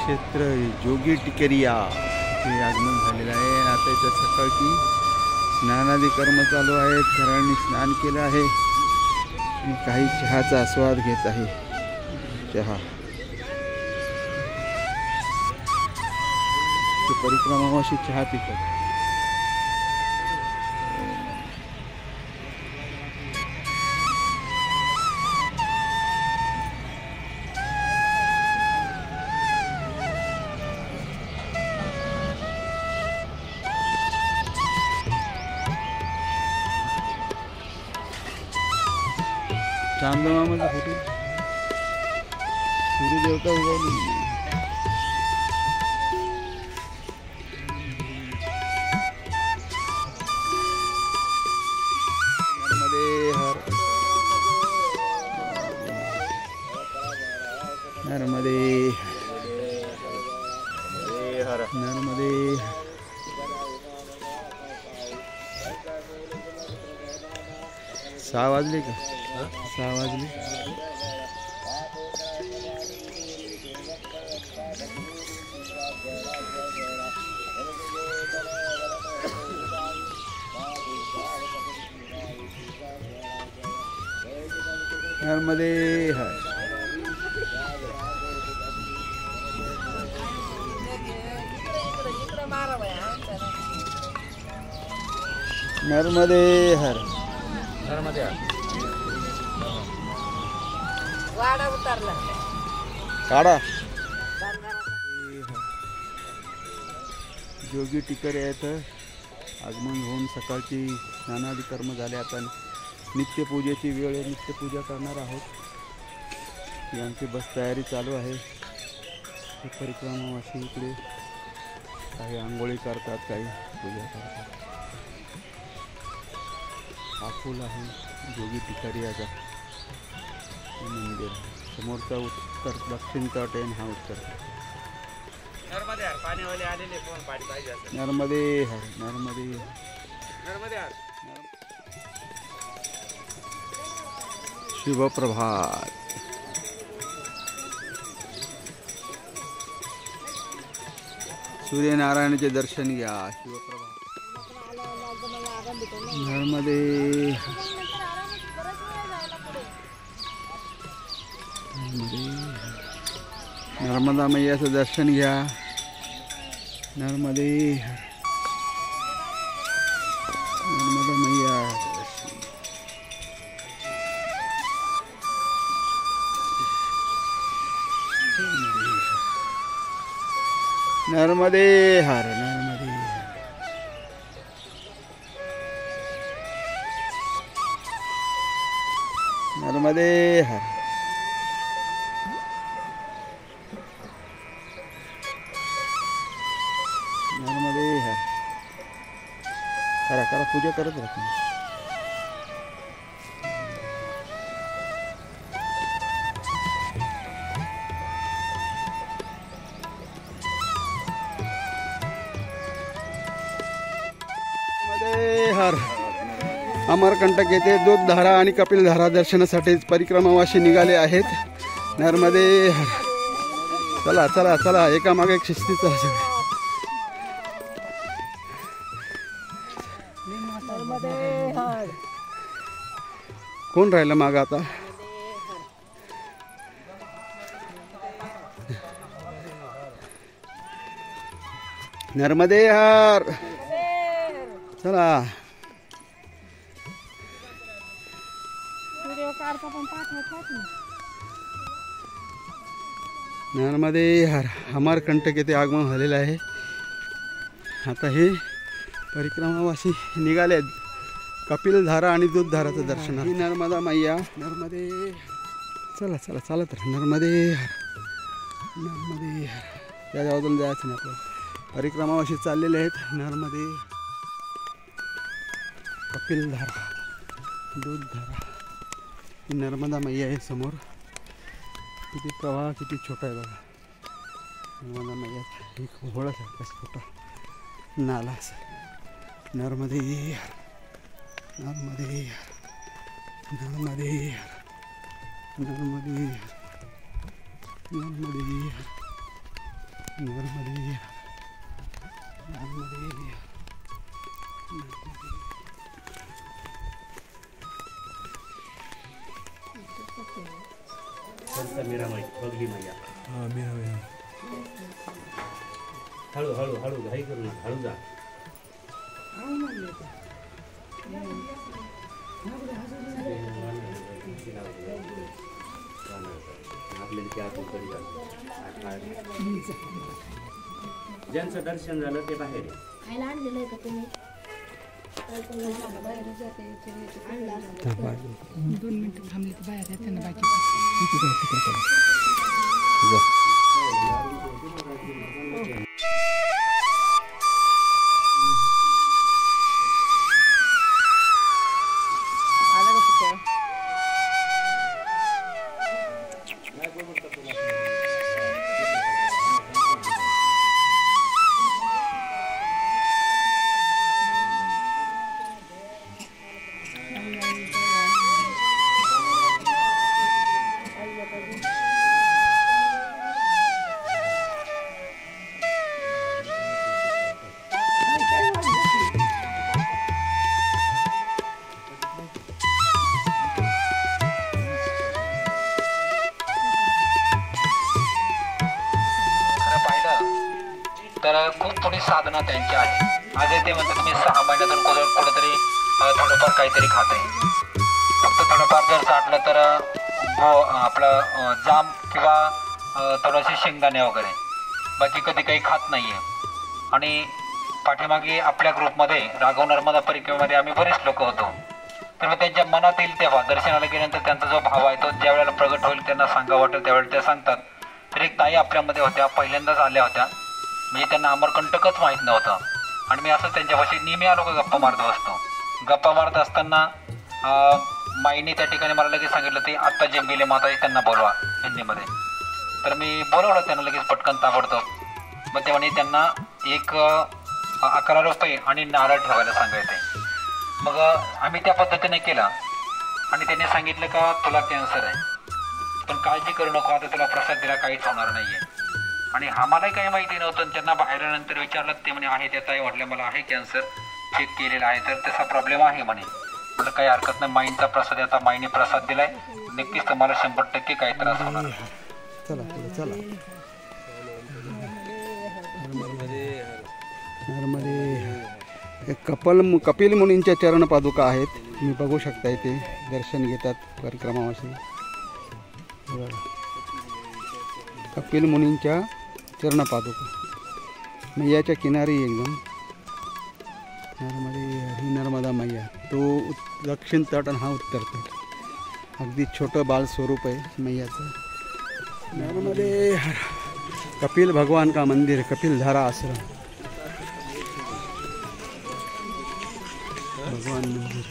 क्षेत्र जोगी टिकरिया हे आगमन झालेलं आहे. आता इथं सकाळची स्नानादी कर्म चालू आहेत. घरांनी स्नान केलं आहे आणि काही चहाचा आस्वाद घेत आहे. चहा परिक्रमावासी चहा पितात. चांदमामाचा फोटो सूर्यदेवता उगवली. नर्मदे हर नर्मदे. 6 वाजले का? 6 वाजले. नर्मदे हर. नर्मदे हर. नर्मदे हर. वाडा उतरला काढा. जोगी टिकरिया येथे आगमन होऊन सकाळची स्नानादी कर्म झाले. आता नित्यपूजेची वेळ आहे. नित्यपूजा करणार आहोत. यांची बस तयारी चालू आहे. परिक्रमावासी इकडे काही आंघोळी करतात, काही पूजा करतात. हा फूल आहे जोगी टिकरियाचा मंदिर. समोरचा उत्तर दक्षिण तट आहे. हा उत्तर. नर्मदे हर. पाणीवाले आलेले कोण पाणी पाहिजे. नर्मदे हर. नर्मदे. नर्मदे हर. शुभ प्रभात. सूर्यनारायणाचे दर्शन घ्या. शुभ प्रभात. नर्मदे. नर्मदा मैयाचं दर्शन घ्या. नर्मदे. नर्मदा मैया. नर्मदे हर. नर्मदे. नर्मदे हर. नर्मदे हर. करा करा पूजा करत राहा. हर. अमरकंटक येथे दूधधारा आणि कपिलधारा दर्शनासाठी परिक्रमावासी निघाले आहेत. नर्मदे हर. चला चला चला. एकामागे एक शिस्ती चला सगळे. कोण राहिलं माग आता? नर्मदे हर. चला. नर्मदे हर. अमरकंटक येथे आगमन झालेलं आहे. आता हे परिक्रमावासी निघाले आहेत कपिलधारा आणि दूधधाराचं दर्शन. ही नर्मदा मैया. नर्मदे. चला चला चालत राहा. नर्मदे हर. नर्मदे हर. त्या बाजूला जायचं नाही आपल्याला. परिक्रमावासी चाललेले आहेत. नर्मदे. कपिलधारा, दूधधारा. ही नर्मदा मैया आहे समोर. किती प्रवाह किती छोटा आहे बघा. नर्मदा मैया एक होळासारखा छोटा नाला असेल. नर्मदे हर. नर्मदे हर. नर्मदे हर. नर्मदे हर. नर्मदे हर. नर्मदे नर्मदे मीरा माई बघली मैया. हां मीरा मैया. हळू हळू हळू घाई करू नका, हळू जा. ज्यांचं दर्शन झालं ते बाहेर आहे. खायला आणलेलं आहे का तुम्ही? 2 मिनिटं थांबले तर बाहेर त्यांना बाकी तर खूप थोडी साधना त्यांची आहे. आजही ते म्हणतात मी 6 महिन्यातून कुठेतरी थोडंफार काहीतरी खात आहे. फक्त थोडंफार जर साठलं तर आपलं जाम किंवा थोडेसे शेंगदाणे वगैरे, बाकी कधी काही खात नाही आहे. आणि पाठीमागे आपल्या ग्रुपमध्ये राघव नर्मदा परिक्रमेमध्ये आम्ही बरेच लोक होतो. तर मग त्यांच्या मनात येईल तेव्हा दर्शनाला गेल्यानंतर त्यांचा जो भाव आहे तो ज्या वेळेला प्रगट होईल त्यांना सांगा वाटेल त्यावेळेला ते सांगतात. तर एक ताई आपल्यामध्ये होत्या, पहिल्यांदाच आल्या होत्या, म्हणजे त्यांना अमरकंटकच माहीत नव्हतं. आणि मी असं त्यांच्यापाशी नेहमी आलो का गप्पा मारत बसतो. गप्पा मारत असताना माईने त्या ठिकाणी मला लगेच सांगितलं ते आत्ता जे गेले माताजी त्यांना बोलवा हिंदीमध्ये. तर मी बोलवलं त्यांना लगेच पटकन ताबडतोब. मग ते म्हणे त्यांना एक 11 रुपये आणि नारळ ठेवायला सांगायचे. मग आम्ही त्या पद्धतीने केला आणि त्यांनी सांगितलं का तुला कॅन्सर आहे, पण काळजी करू नको, आता तुला प्रसाद दिला काहीच होणार नाही आहे. आणि आम्हालाही काही माहिती नव्हतं. त्यांना बाहेरनंतर विचारलं ते म्हणे आहे त्या ताई म्हटलं मला आहे कॅन्सर, चेक केलेला आहे, तर तसा प्रॉब्लेम आहे म्हणे. म्हटलं काही हरकत नाही, माईंचा प्रसाद आता माईने प्रसाद दिलाय, नक्कीच तुम्हाला 100% काही त्रास होणार. चला चला. नर्मदे कपिल मुनींच्या चरण पादुका आहेत, तुम्ही बघू शकता. इथे दर्शन घेतात परिक्रमावासी. कपिल मुनींच्या चरण पादुका मैयाच्या किनारी एकदम. नर्मदे ही नर्मदा मैया, तो दक्षिण तट आणि हा उत्तर तट. अगदी छोटं बाल स्वरूप आहे मैयाचं. नर्मदे हर. कपिल भगवान का मंदिर, कपिल धारा आश्रम, भगवान मंदिर.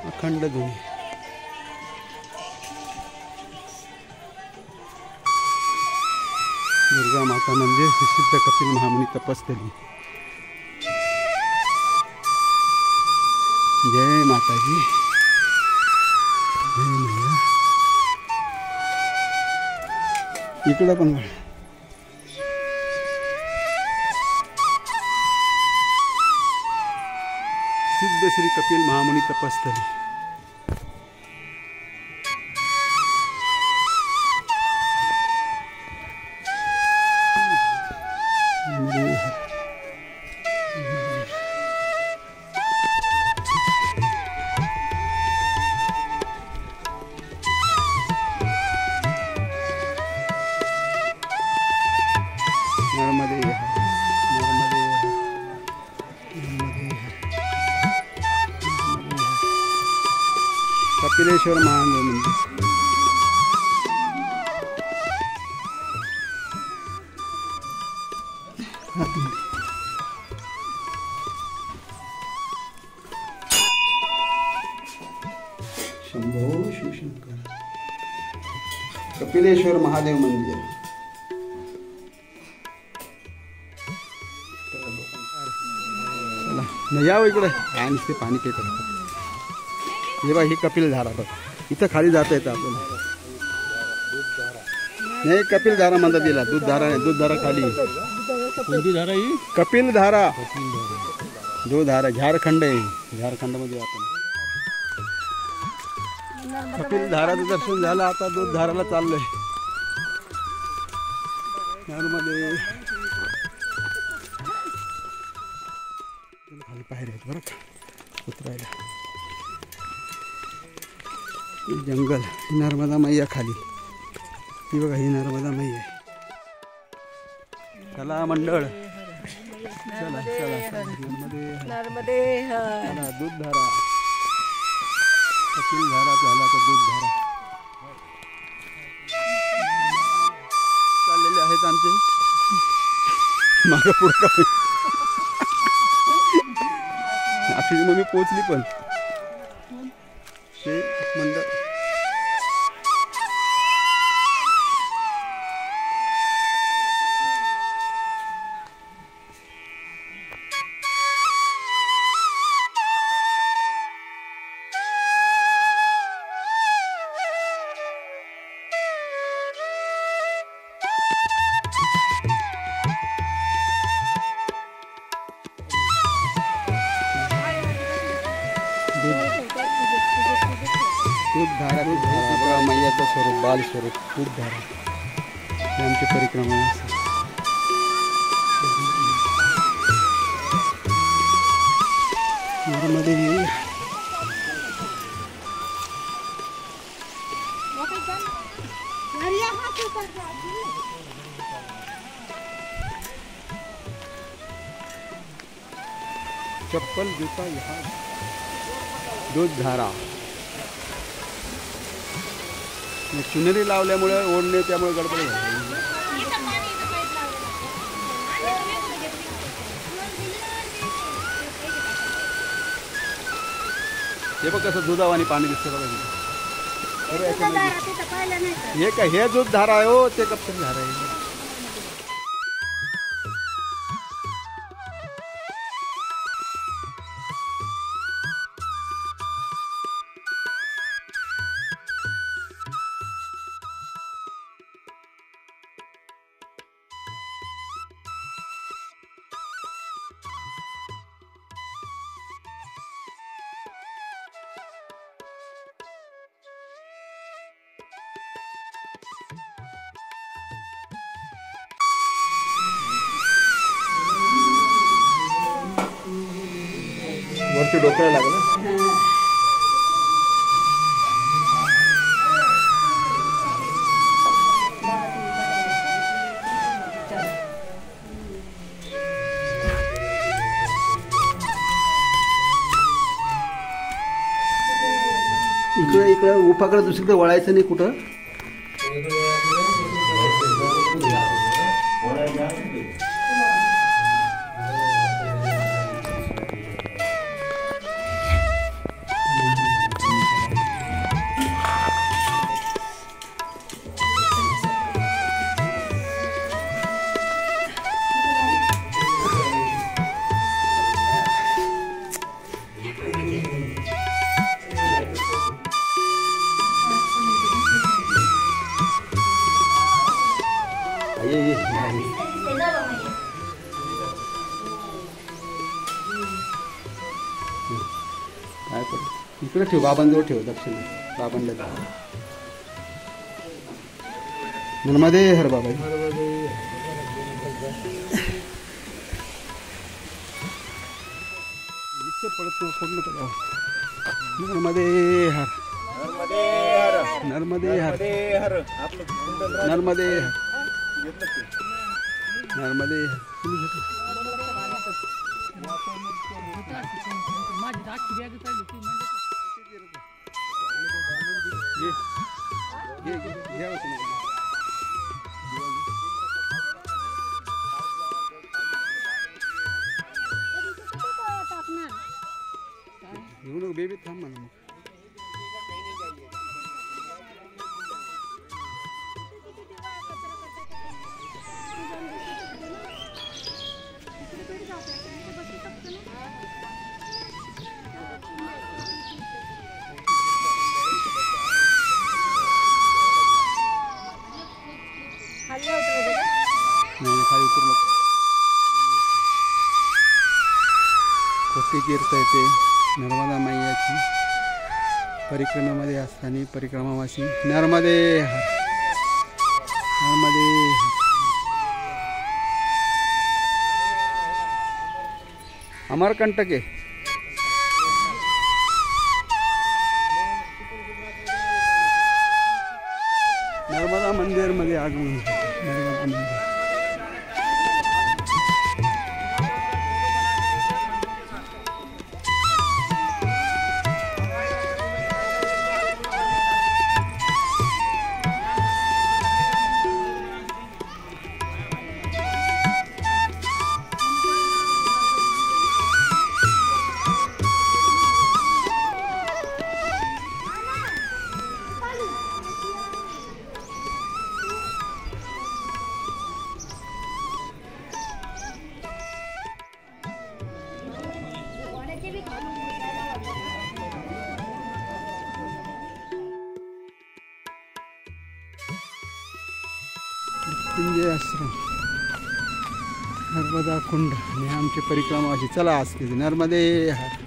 अखंड ध्वनी. दुर्गा माता मंदिर, प्रसिद्ध कपिल महामुनी तपस्थली. जय माताजी, जय मैया. इकडं पण सिद्ध श्री कपिल महामुनी तपस्थली. नर्मदे नर्मदे नर्मदे. कपिलेश्वर महादेव मंदिर. शंभो शिवशंकर. कपिलेश्वर महादेव मंदिर. चला न यावं इकडं, काय नुसते पाणी पेत. हे बा ही कपिल धारा बघ. इथं खाली जाता येतं आपल्याला. नाही कपिलधारा म्हणतात तिला, दूधधारा नाही, दूधधारा खाली. कोणती धारा ही? कपिलधारा, दूधधारा झारखंड आहे, झारखंडमध्ये आपण. कपिलधाराचं दर्शन झालं, आता दूधधाराला चाललोय. नर्मदे खाली पायऱ्या आहेत बरं का उतरायला. जंगल, नर्मदा मैया खाली. ही बघा, ही नर्मदा मैया आहे. चला मंडळ, चला चला नर्मदे चला. दूधधारा, कपिलधारा झाला तर दूधधारा. चाललेले आहेत आमचे मागं पुढं. आपली मम्मी पोचली पण ते मंडळ. दूधधारा, दूधधारा मैयाचं स्वरूप, बाल स्वरूप दूधधारा. ही आमची परिक्रमा असते. नर्मदे चप्पल जूता यहाँ. दूधधारा चुनरी लावल्यामुळे ओढणे, त्यामुळे गडबड झाली. हे बघ कसं दुधावानी पाणी दिसतं बघा. हे काय, हे दूधधारा आहे हो, ते कपिलधारा आहे. वरती डोक्याला लागलं. इकडे इकडे उपाकडे दुसरीकडे वळायचं नाही कुठं. इकडे ठेव, बाबांजवळ ठेव, दक्षिण बाबांना. नर्मदे हर बाबा. पडत पूर्ण करा. नर्मदे हर, नर्मदे हर, नर्मदे हर, नर्मदे नर्मदे. माझी आखी बॅग चालली ती म्हणजे बेबी थांब म्हणा मग. उतरू नको. कोटी तीर्थ येते नर्मदा मैयाची परिक्रमेमध्ये असताना परिक्रमावासी नर्मदे हर नर्मदे हर. अमरकंटक आहे. नर्मदा मंदिरमध्ये आगमन झाले. नर्मदा मंदिर मृत्युंजय आश्रम नर्मदा कुंड आणि आमची परिक्रमावासी. चला आज नर्मदे हर.